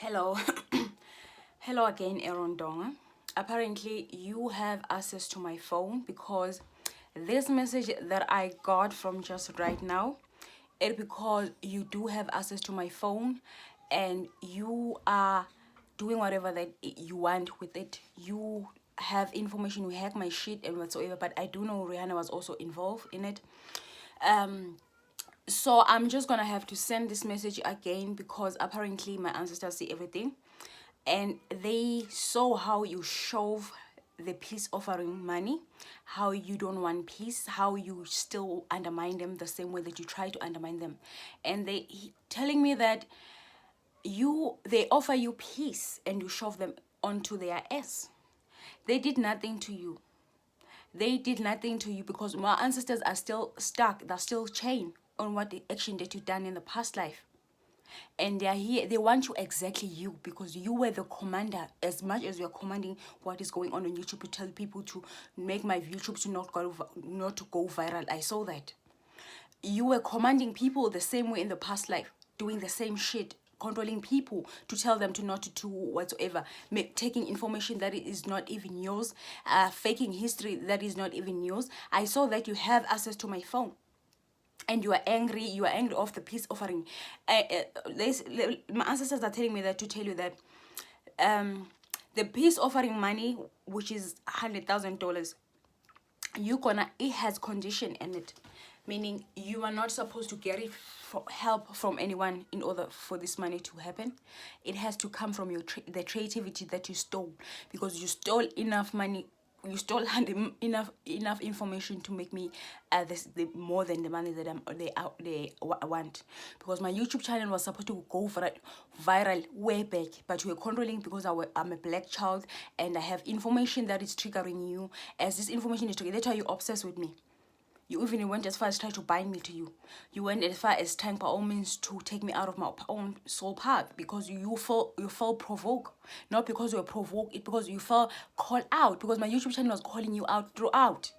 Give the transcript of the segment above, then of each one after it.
Hello. Hello again, Aaron Donga. Apparently, you have access to my phone because this message that I got from just right now, it because you do have access to my phone and you are doing whatever that you want with it. You have information, you hack my shit and whatsoever, but I do know Rihanna was also involved in it. So I'm just gonna have to send this message again because apparently my ancestors see everything and they saw how you shove the peace offering money, how you don't want peace, how you still undermine them the same way that you try to undermine them. And telling me that they offer you peace and you shove them onto their ass. They did nothing to you. They did nothing to you because my ancestors are still stuck, they're still chained on what the action that you've done in the past life. And they are here, they want you exactly you because you were the commander. As much as you're commanding what is going on YouTube to tell people to make my YouTube to not to go viral. I saw that. You were commanding people the same way in the past life, doing the same shit, controlling people to tell them to not to do whatsoever, taking information that is not even yours, faking history that is not even yours. I saw that you have access to my phone and you are angry of the peace offering. My ancestors are telling me that to tell you that the peace offering money, which is $100,000, it has condition in it, meaning you are not supposed to get it for help from anyone in order for this money to happen. It has to come from the creativity that you stole, because you stole enough money, you stole enough information to make me more than the money that they want. Because my YouTube channel was supposed to go viral way back, but you were controlling because I'm a black child and I have information that is triggering you. As this information is triggering, that's why you're obsessed with me. You even went as far as trying to bind me to you. You went as far as trying by all means to take me out of my own soul path because you felt provoked. Not because you were provoked, it's because you felt called out. Because my YouTube channel was calling you out throughout.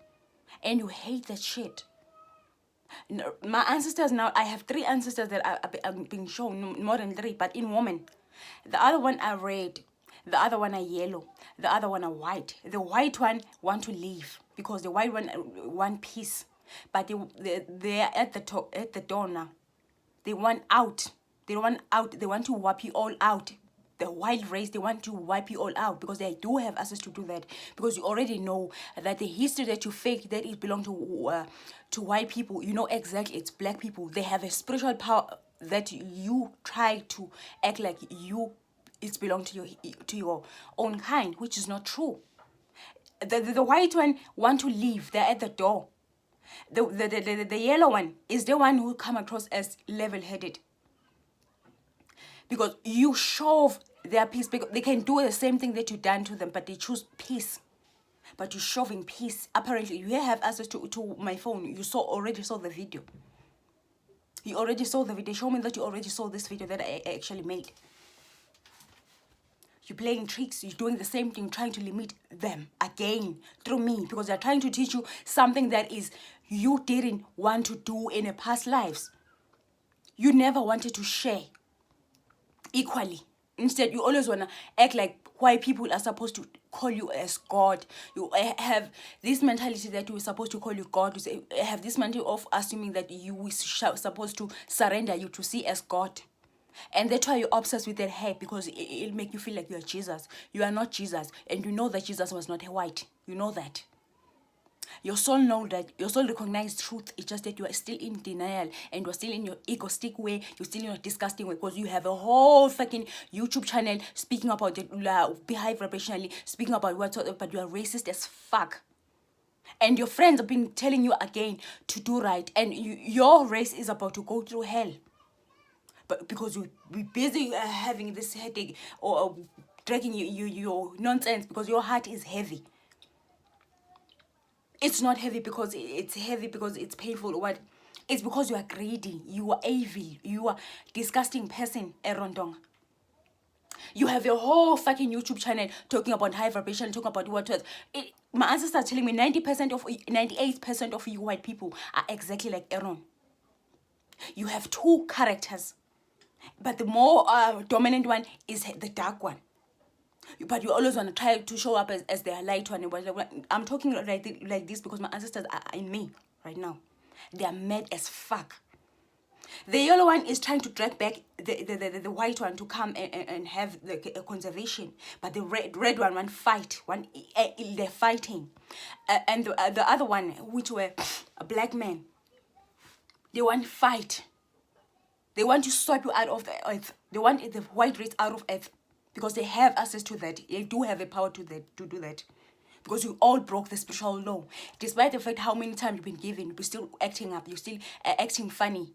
And you hate that shit. My ancestors now, I have 3 ancestors that are being shown, more than 3, but in women. The other one are red. The other one are yellow. The other one are white. The white one want to leave because the white one want peace. But they are at the door now. They want out. They want out. They want to wipe you all out. The wild race, they want to wipe you all out because they do have access to do that. Because you already know that the history that you fake, that it belongs to white people, you know exactly it's black people. They have a spiritual power that you try to act like it's belong to your own kind, which is not true. The white one want to leave. They're at the door. The yellow one is the one who come across as level-headed. Because you shove their peace. Because they can do the same thing that you done to them, but they choose peace. But you're shoving peace. Apparently, you have access to my phone. You already saw the video. You already saw the video. Show me that you already saw this video that I actually made. You're playing tricks. You're doing the same thing, trying to limit them again through me. Because they're trying to teach you something that is you didn't want to do in a past lives. You never wanted to share equally. Instead, you always want to act like white people are supposed to call you as God. You have this mentality that we're supposed to call you God. You have this mentality of assuming that you were supposed to surrender you to see as God. And that's why you're obsessed with that hair, because it'll make you feel like you're Jesus. You are not Jesus. And you know that Jesus was not white. You know that. Your soul knows that. Your soul recognizes truth. It's just that you are still in denial and you're still in your egoistic way. You're still in your disgusting way because you have a whole fucking YouTube channel speaking about behave vibrationally, speaking about but you are racist as fuck. And your friends have been telling you again to do right. And your race is about to go through hell. But because we're busy having this headache or dragging your nonsense because your heart is heavy. It's not heavy because it's heavy because it's painful or what. It's because you are greedy. You are evil. You are disgusting person, Erondong. You have your whole fucking YouTube channel talking about high vibration, talking about what else. My ancestors are telling me 98% of you white people are exactly like Aaron. You have 2 characters. But the more dominant one is the dark one. But you always want to try to show up as the light one. I'm talking like this because my ancestors are in me right now. They are mad as fuck. The yellow one is trying to drag back the white one to come and have the conservation. But the red one fight. They're fighting. And the other one, which were a black man, they want fight. They want to swipe you out of the earth. They want the white race out of earth. Because they have access to that. They do have the power to do that. Because you all broke the spiritual law. Despite the fact how many times you've been given, you're still acting up. You're still acting funny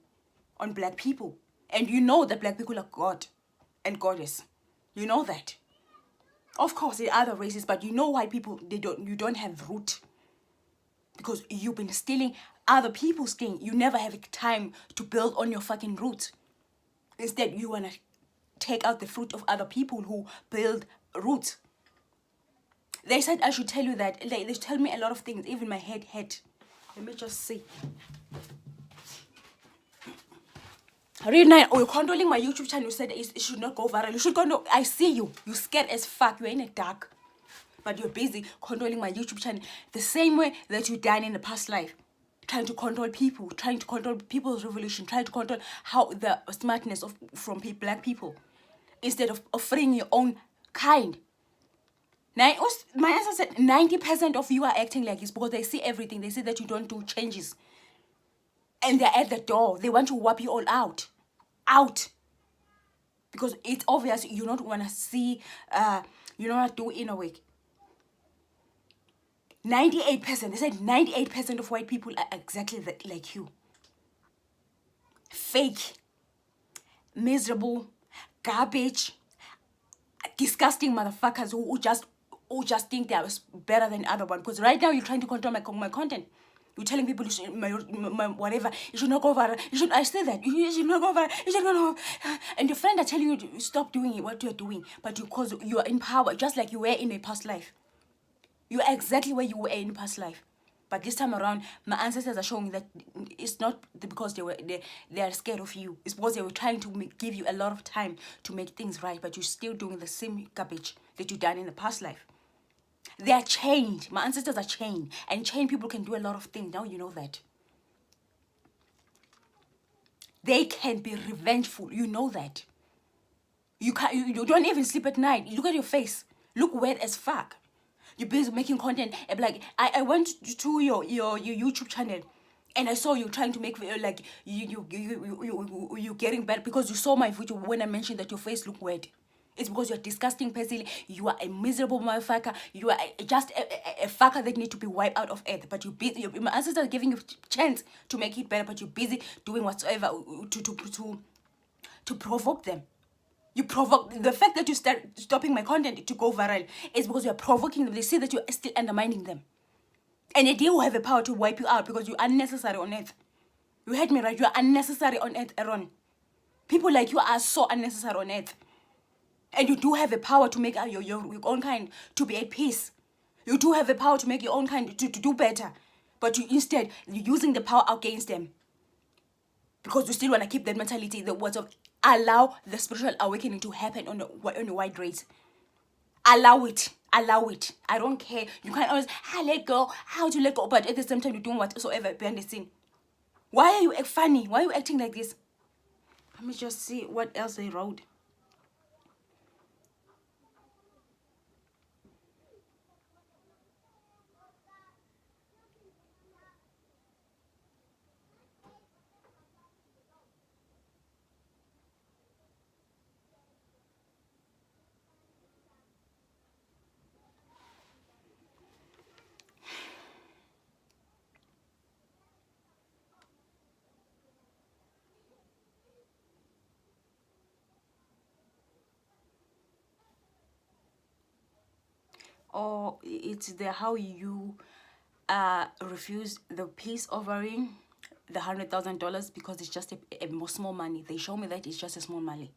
on black people. And you know that black people are God and goddess. You know that. Of course, there are other races, but you know white people, you don't have root. Because you've been stealing other people's thing. You never have time to build on your fucking roots. Instead, you want to take out the fruit of other people who build roots. They said I should tell you that. They tell me a lot of things, even my head. Let me just see. Read 9. Oh, you're controlling my YouTube channel. You said it should not go viral. You should go. No, I see you. You're scared as fuck. You're in the dark. But you're busy controlling my YouTube channel. The same way that you done in the past life. Trying to control people. Trying to control people's revolution. Trying to control how the smartness from black people. Instead of freeing your own kind. Now, my answer said 90% of you are acting like this because they see everything. They see that you don't do changes. And they're at the door. They want to wipe you all out. Out. Because it's obvious you don't want to see, you don't want to do inner work. 98%, they said 98% of white people are exactly like you. Fake. Miserable. Garbage. Disgusting motherfuckers who just think they are better than other one. Because right now you're trying to control my content. You're telling people you should, my whatever, you should not go viral. I say that. You should not go viral. You should not go. And your friend are telling you to stop doing what you're doing. But because you are in power, just like you were in a past life. You are exactly where you were in a past life. But this time around, my ancestors are showing that it's not because they are scared of you. It's because they were trying to give you a lot of time to make things right. But you're still doing the same garbage that you done in the past life. They are chained. My ancestors are chained. And chained people can do a lot of things. Now you know that. They can be revengeful. You know that. You don't even sleep at night. Look at your face. Look weird as fuck. You're busy making content. Like I went to your YouTube channel, and I saw you trying to make like you getting better because you saw my video when I mentioned that your face looked weird. It's because you're disgusting person. You are a miserable motherfucker. You are just a fucker that need to be wiped out of earth. But you're busy. My ancestors are giving you chance to make it better, but you're busy doing whatsoever to provoke them. You provoke the fact that you start stopping my content to go viral is because you are provoking them. They see that you are still undermining them, and they do have the power to wipe you out because you're unnecessary on earth. You heard me right? You are unnecessary on earth, Aaron. People like you are so unnecessary on earth. And you do have the power to make your own kind to be at peace. You do have the power to make your own kind to do better. But you're using the power against them. Because you still want to keep that mentality, the words of allow the spiritual awakening to happen on the white race. Allow it. Allow it. I don't care. You can't always, let go. How to let go? But at the same time, you're doing whatsoever behind the scene. Why are you funny? Why are you acting like this? Let me just see what else they wrote. Or it's the how you refuse the peace offering, the $100,000 because it's just a small money. They show me that it's just a small money.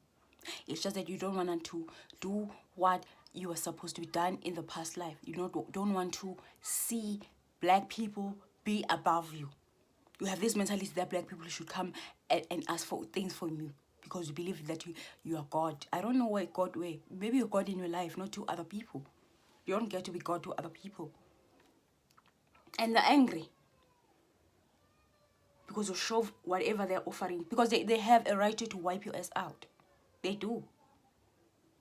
It's just that you don't want to do what you were supposed to be done in the past life. You don't want to see black people be above you. You have this mentality that black people should come and ask for things from you because you believe that you are God. I don't know where God were. Maybe you're God in your life, not to other people. You don't get to be God to other people. And they're angry because you shove whatever they're offering, because they have a right to wipe your ass out. They do.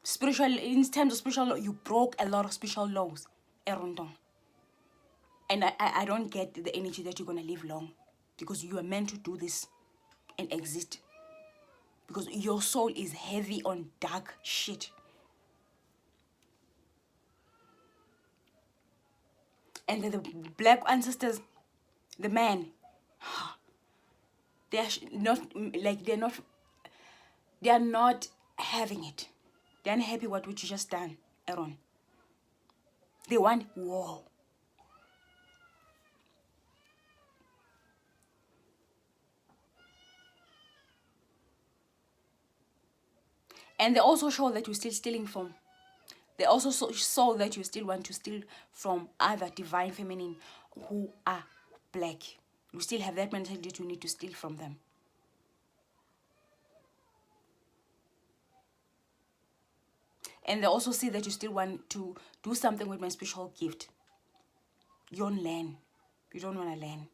Spiritual, in terms of spiritual law, you broke a lot of spiritual laws, Erondong. And I don't get the energy that you're gonna live long, because you are meant to do this and exist, because your soul is heavy on dark shit. And the black ancestors, the man, they're not like they are not having it. They're unhappy what you just done, Aaron. They want war. And they also show that you're still stealing from. They also saw that you still want to steal from other divine feminine who are black. You still have that mentality that you need to steal from them. And they also see that you still want to do something with my special gift. You don't learn. You don't want to learn.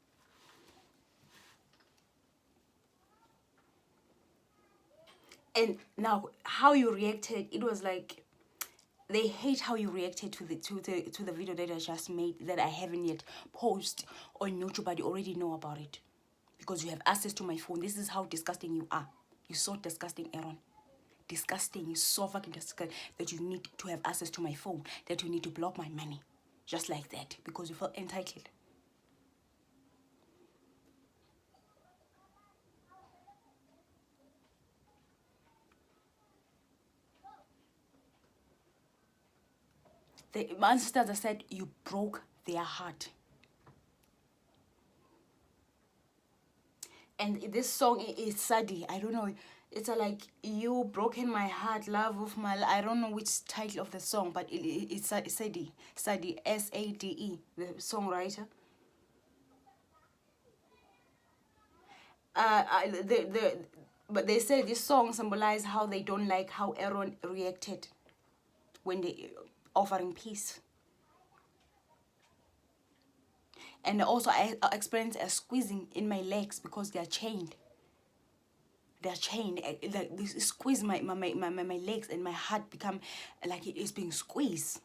And now, how you reacted, it was like they hate how you reacted to the video that I just made, that I haven't yet posted on YouTube, but you already know about it because you have access to my phone. This is how disgusting you are. You're so disgusting, Aaron. Disgusting. You're so fucking disgusting that you need to have access to my phone, that you need to block my money, just like that, because you feel entitled. My ancestors have said you broke their heart. And this song is sadly, I don't know, it's like you broken my heart, love of my life. I don't know which title of the song, but it's Sadie, Sade, the songwriter. But they say this song symbolizes how they don't like how Aaron reacted when they offering peace. And also I experienced a squeezing in my legs because they are chained. They're chained. Like this squeeze my legs, and my heart become like it is being squeezed.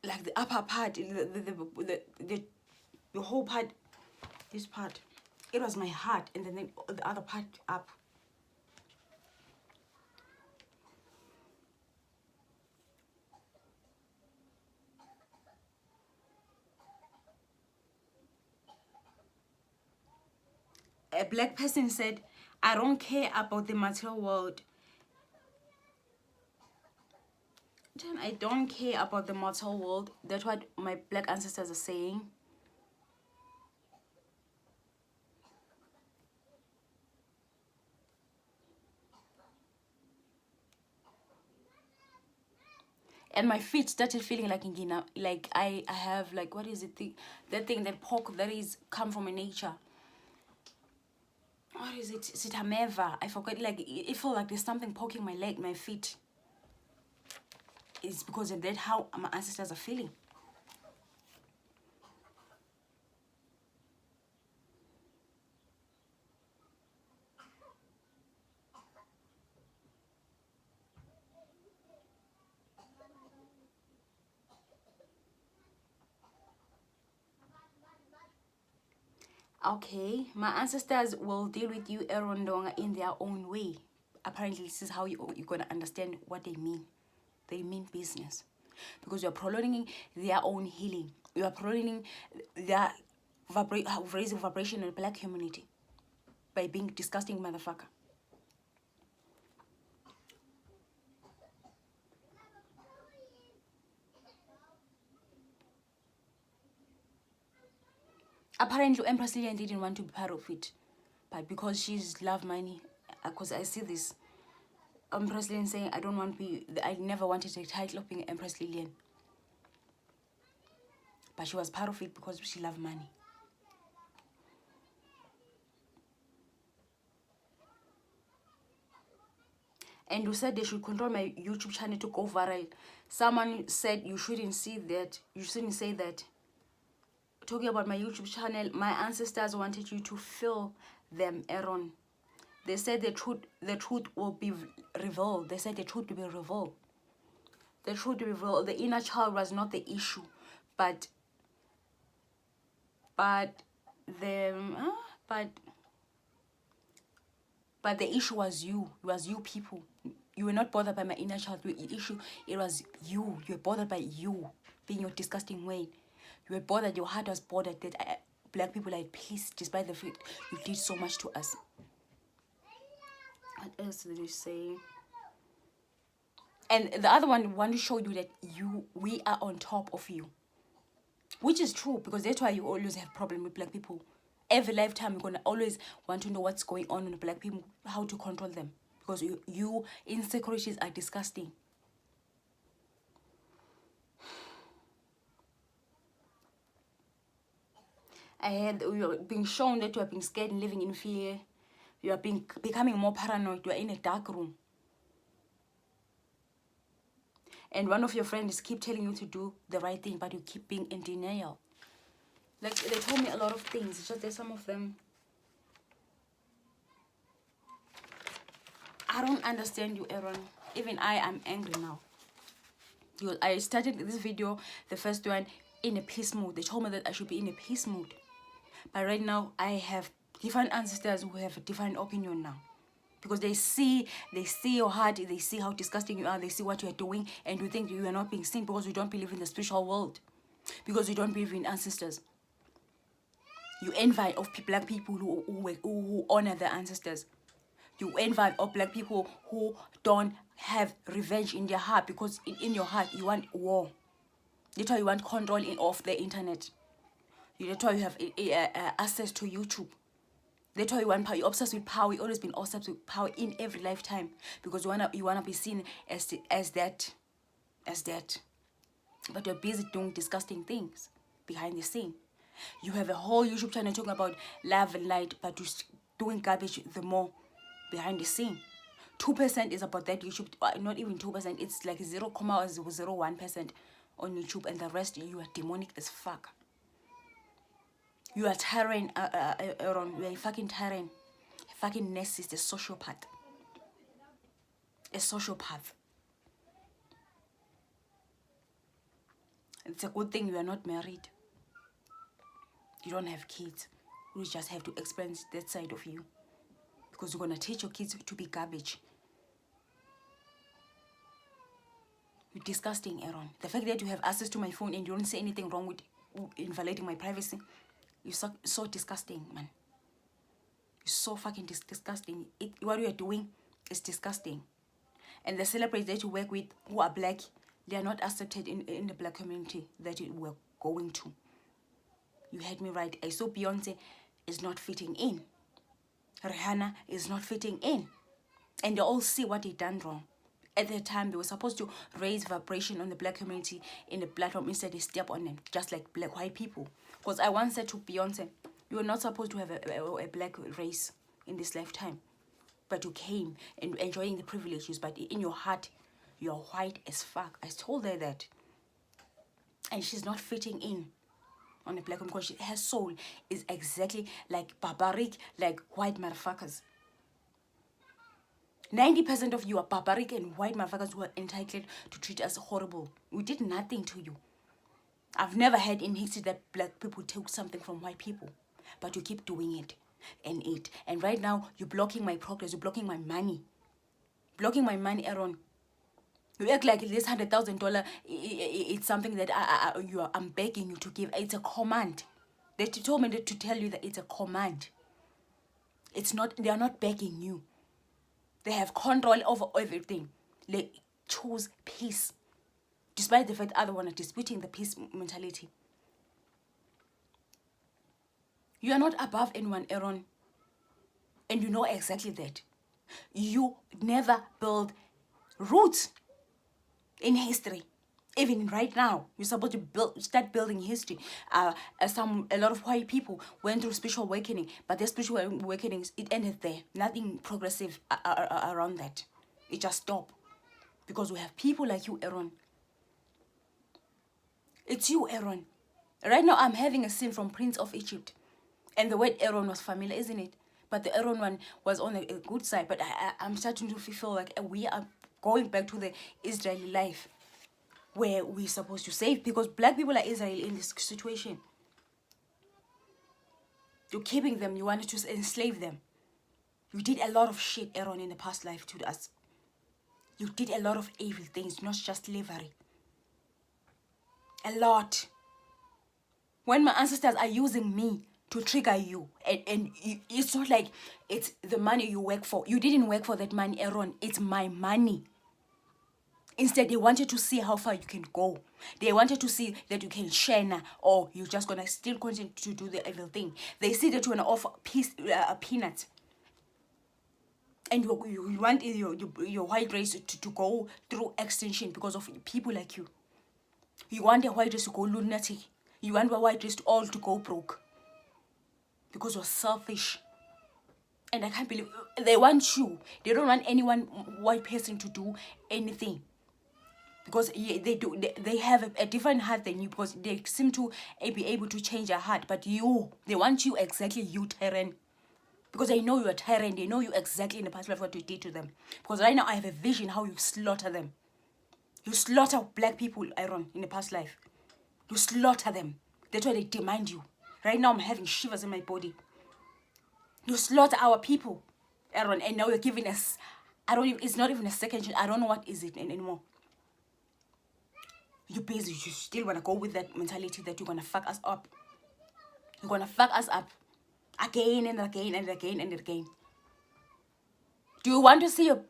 Like the upper part, the whole part, this part, it was my heart, and then the other part up. A black person said, I don't care about the material world. I don't care about the material world. That's what my black ancestors are saying. And my feet started feeling like ingina, like I have like, what is it, that thing that poke that is come from nature. What is it? Is it ameva? I forgot. Like it felt like there's something poking my leg, my feet. It's because of that how my ancestors are feeling. Okay, my ancestors will deal with you, Erondonga, in their own way. Apparently, this is how you're going to understand what they mean. They mean business. Because you're prolonging their own healing. You are prolonging their raising vibration in the black community by being disgusting motherfucker. Apparently, Empress Lillian didn't want to be part of it. But because she's love money, because I see this, Empress Lillian saying, I don't want to be, I never wanted the title of being Empress Lillian. But she was part of it because she loved money. And you said they should control my YouTube channel to go viral. Someone said you shouldn't see that. You shouldn't say that. Talking about my YouTube channel, my ancestors wanted you to feel them, Aaron. They said the truth will be revealed. They said the truth will be revealed. The truth will be revealed. The inner child was not the issue, but the but the issue was you. It was you people. You were not bothered by my inner child. The issue, it was you. You were bothered by you being your disgusting way. You were bothered. Your heart was bothered that black people are at peace despite the fact you did so much to us. What else did you say? And the other one want to show you that we are on top of you, which is true, because that's why you always have problem with black people. Every lifetime you're gonna always want to know what's going on with black people, how to control them, because you insecurities are disgusting. You are being shown that you are being scared and living in fear. You are becoming more paranoid. You are in a dark room. And one of your friends keep telling you to do the right thing, but you keep being in denial. Like, they told me a lot of things. It's just that some of them, I don't understand you, Aaron. Even I am angry now. Because I started this video, the first one, in a peace mood. They told me that I should be in a peace mood. But right now, I have different ancestors who have a different opinion now. Because they see your heart, they see how disgusting you are, they see what you are doing, and you think you are not being seen because you don't believe in the spiritual world. Because you don't believe in ancestors. You envy of black people who honor their ancestors. You envy of black people who don't have revenge in their heart, because in your heart you want war. That's why you want control of the internet. That's why you have access to YouTube. That's why you want power. You're obsessed with power. You've always been obsessed with power in every lifetime, because you wanna be seen as that. But you're busy doing disgusting things behind the scene. You have a whole YouTube channel talking about love and light, but you're doing garbage the more behind the scene. 2% is about that YouTube, not even 2%, it's like 0.01% on YouTube, and the rest you are demonic as fuck. You are tyrant, Aaron. You are a fucking tyrant. A fucking narcissist, a sociopath. A sociopath. It's a good thing you are not married. You don't have kids. You just have to experience that side of you, because you're going to teach your kids to be garbage. You're disgusting, Aaron. The fact that you have access to my phone and you don't say anything wrong with invalidating my privacy, you're so disgusting, man. You're so fucking disgusting. What you are doing is disgusting. And the celebrities that you work with who are black, they are not accepted in the black community that you were going to. You heard me right. I saw Beyonce is not fitting in. Rihanna is not fitting in. And they all see what they done wrong. At the time, they were supposed to raise vibration on the black community in the platform. Instead, they step on them, just like black white people. Because I once said to Beyonce, you are not supposed to have a black race in this lifetime. But you came and enjoying the privileges. But in your heart, you're white as fuck. I told her that. And she's not fitting in on the black woman, because her soul is exactly like barbaric, like white motherfuckers. 90% of you are barbaric and white motherfuckers who are entitled to treat us horrible. We did nothing to you. I've never heard in history that black people took something from white people. But you keep doing it. And right now, you're blocking my progress. You're blocking my money. Blocking my money, Aaron. You act like this $100,000, it's something that I'm begging you to give. It's a command. They told me to tell you that it's a command. It's not, they are not begging you. They have control over everything. They choose peace. Despite the fact other one are disputing the peace mentality. You are not above anyone, Aaron. And you know exactly that. You never build roots in history. Even right now, you're supposed to start building history. A lot of white people went through spiritual awakening, but their spiritual awakenings, it ended there. Nothing progressive around that. It just stopped. Because we have people like you, Aaron. It's you, Aaron. Right now, I'm having a scene from Prince of Egypt. And the word Aaron was familiar, isn't it? But the Aaron one was on a good side. But I'm starting to feel like we are going back to the Israeli life, where we're supposed to save, because black people are Israel in this situation. You're keeping them. You wanted to enslave them. You did a lot of shit, Aaron, in the past life to us. You did a lot of evil things, not just slavery. A lot. When my ancestors are using me to trigger you, and it's not like it's the money you work for. You didn't work for that money, Aaron. It's my money. Instead, they wanted to see how far you can go. They wanted to see that you can share now, or you're just gonna still continue to do the evil thing. They see that you're gonna offer peanuts. And you want your white race to go through extinction because of people like you. You want the white race to go lunatic. You want the white race all to go broke. Because you're selfish. And I can't believe they want you. They don't want anyone white person to do anything. Because they have a different heart than you, because they seem to be able to change their heart. But they want you exactly, you, Terran. Because they know you're a tyrant. They know you exactly in the past life what you did to them. Because right now I have a vision how you slaughter them. You slaughter black people, Aaron, in the past life. You slaughter them. That's why they demand you. Right now I'm having shivers in my body. You slaughter our people, Aaron, and now you're giving us, it's not even a second chance. I don't know what is it anymore. You're busy. You still want to go with that mentality that you're going to fuck us up. You're going to fuck us up. Again and again and again and again. Do you want to see your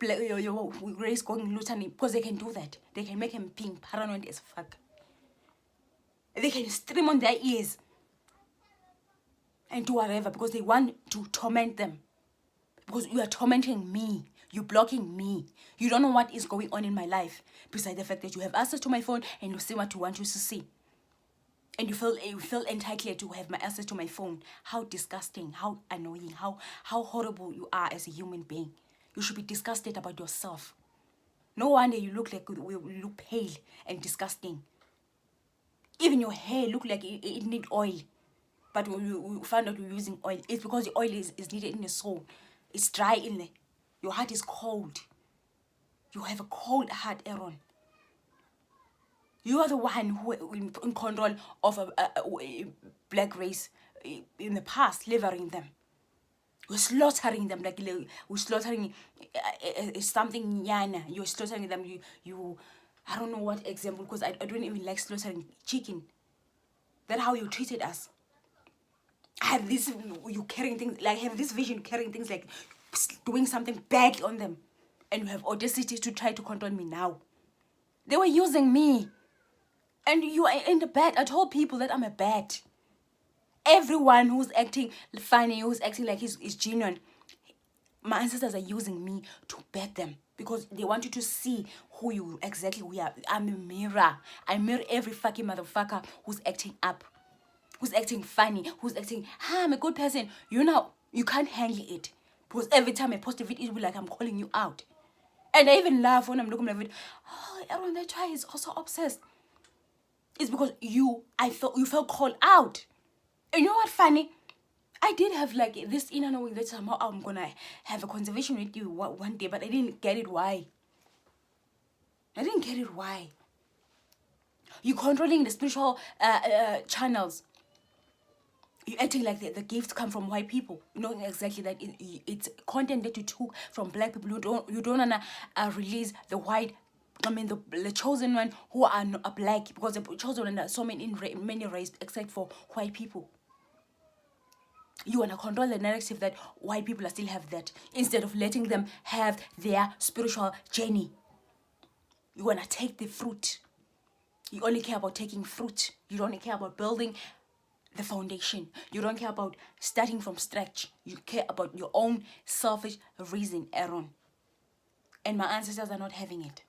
race going lutany? Because they can do that. They can make him being paranoid as fuck. They can stream on their ears and do whatever, because they want to torment them. Because you are tormenting me. You're blocking me. You don't know what is going on in my life, besides the fact that you have access to my phone and you see what you want to see. And you feel entitled to have my access to my phone. How disgusting, how annoying, how horrible you are as a human being. You should be disgusted about yourself. No wonder you look pale and disgusting. Even your hair look like it need oil. But when you find out you're using oil, it's because the oil is needed in the soul. It's dry in there. Your heart is cold. You have a cold heart, Aaron. You are the one who in control of a black race in the past, delivering them. We're slaughtering them like we're slaughtering something yana. You're slaughtering them. You I don't know what example, because I don't even like slaughtering chicken. That's how you treated us. I have this you carrying things like have this vision carrying things like doing something bad on them, and you have audacity to try to control me now. They were using me. And you are in the bad. I told people that I'm a bad. Everyone who's acting funny, who's acting like he's genuine, my ancestors are using me to bet them. Because they want you to see who you exactly we are. I'm a mirror. I mirror every fucking motherfucker who's acting up. Who's acting funny. Who's acting, I'm a good person. You know, you can't handle it. Because every time I post a video, it'll be like I'm calling you out. And I even laugh when I'm looking at it. Oh, everyone that try is also obsessed. It's because you felt called out. And you know what funny? I did have like this inner knowing that somehow I'm gonna have a conversation with you one day, but I didn't get it why. I didn't get it why. You're controlling the spiritual channels. You're acting like the gifts come from white people. You know exactly that it's content that you took from black people. You don't wanna release the white. I mean the chosen one who are black, because the chosen one are so many races except for white people. You want to control the narrative that white people still have that, instead of letting them have their spiritual journey. You want to take the fruit. You only care about taking fruit. You don't care about building the foundation. You don't care about starting from scratch. You care about your own selfish reason, Aaron. And my ancestors are not having it.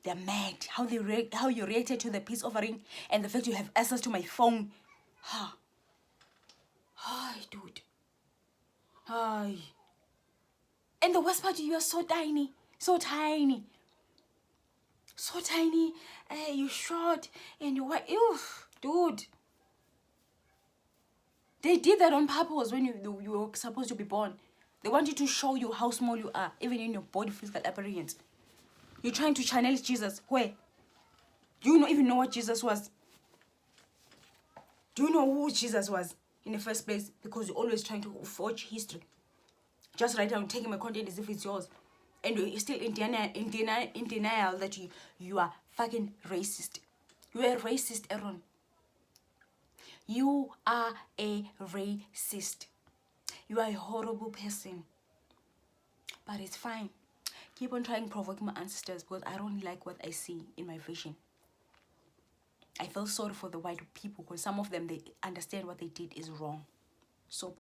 They're mad. How you reacted to the peace offering and the fact you have access to my phone. Hi, dude. Hi. And the worst part, you are so tiny. So tiny. So tiny. You're short and you're white. Ew, dude. They did that on purpose when you were supposed to be born. They wanted to show you how small you are, even in your body physical appearance. You're trying to channel Jesus. Where? Do you not even know what Jesus was? Do you know who Jesus was in the first place? Because you're always trying to forge history. Just write down, taking my content as if it's yours. And you're still in denial that you are fucking racist. You are a racist, Aaron. You are a racist. You are a horrible person. But it's fine. Keep on trying to provoke my ancestors because I don't like what I see in my vision. I feel sorry for the white people because some of them, they understand what they did is wrong. So